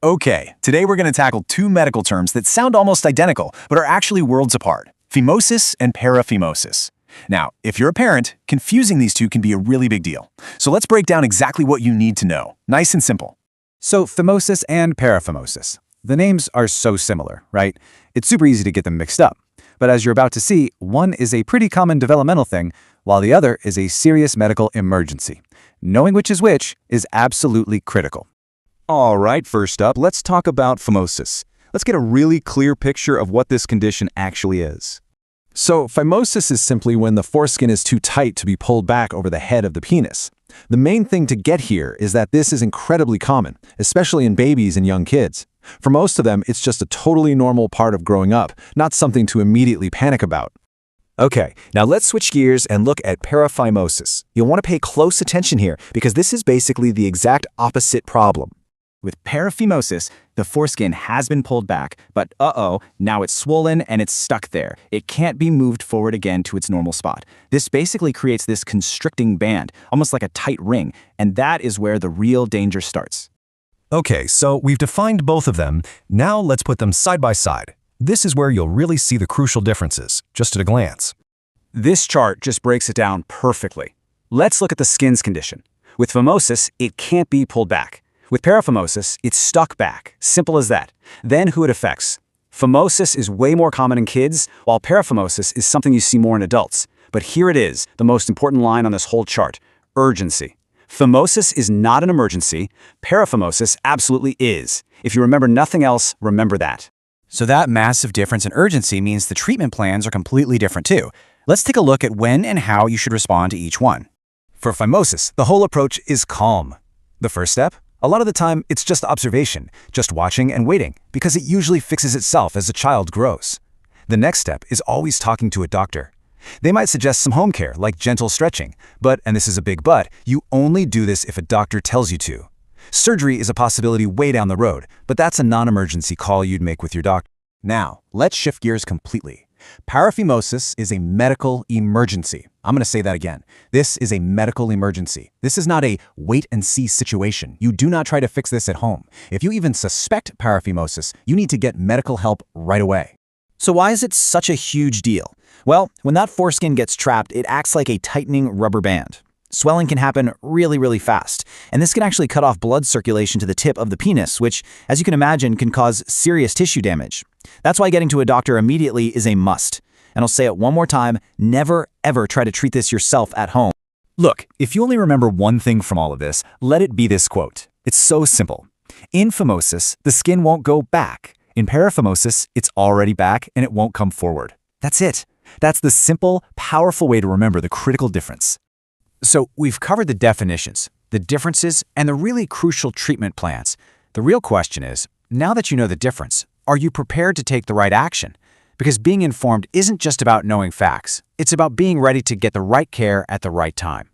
Okay, today we're going to tackle two medical terms that sound almost identical, but are actually worlds apart: phimosis and paraphimosis. Now, if you're a parent, confusing these two can be a really big deal. So let's break down exactly what you need to know. Nice and simple. So phimosis and paraphimosis. The names are so similar, right? It's super easy to get them mixed up. But as you're about to see, one is a pretty common developmental thing, while the other is a serious medical emergency. Knowing which is absolutely critical. All right, first up, let's talk about phimosis. Let's get a really clear picture of what this condition actually is. So, phimosis is simply when the foreskin is too tight to be pulled back over the head of the penis. The main thing to get here is that this is incredibly common, especially in babies and young kids. For most of them, it's just a totally normal part of growing up, not something to immediately panic about. Okay, now let's switch gears and look at paraphimosis. You'll want to pay close attention here because this is basically the exact opposite problem. With paraphimosis, the foreskin has been pulled back, but now it's swollen and it's stuck there. It can't be moved forward again to its normal spot. This basically creates this constricting band, almost like a tight ring, and that is where the real danger starts. Okay, so we've defined both of them. Now let's put them side by side. This is where you'll really see the crucial differences, just at a glance. This chart just breaks it down perfectly. Let's look at the skin's condition. With phimosis, it can't be pulled back. With paraphimosis, it's stuck back. Simple as that. Then who it affects. Phimosis is way more common in kids, while paraphimosis is something you see more in adults. But here it is, the most important line on this whole chart: urgency. Phimosis is not an emergency. Paraphimosis absolutely is. If you remember nothing else, remember that. So that massive difference in urgency means the treatment plans are completely different too. Let's take a look at when and how you should respond to each one. For phimosis, the whole approach is calm. The first step? A lot of the time, it's just observation, just watching and waiting, because it usually fixes itself as a child grows. The next step is always talking to a doctor. They might suggest some home care, like gentle stretching, but, and this is a big but, you only do this if a doctor tells you to. Surgery is a possibility way down the road, but that's a non-emergency call you'd make with your doctor. Now, let's shift gears completely. Paraphimosis is a medical emergency. I'm going to say that again. This is a medical emergency. This is not a wait-and-see situation. You do not try to fix this at home. If you even suspect paraphimosis, you need to get medical help right away. So why is it such a huge deal? Well, when that foreskin gets trapped, it acts like a tightening rubber band. Swelling can happen really fast, and this can actually cut off blood circulation to the tip of the penis, which, as you can imagine, can cause serious tissue damage. That's why getting to a doctor immediately is a must. And I'll say it one more time, never ever try to treat this yourself at home. Look, if you only remember one thing from all of this, let it be this quote. It's so simple. In phimosis, the skin won't go back. In paraphimosis, it's already back and it won't come forward. That's it. That's the simple, powerful way to remember the critical difference. So we've covered the definitions, the differences, and the really crucial treatment plans. The real question is, now that you know the difference, are you prepared to take the right action? Because being informed isn't just about knowing facts. It's about being ready to get the right care at the right time.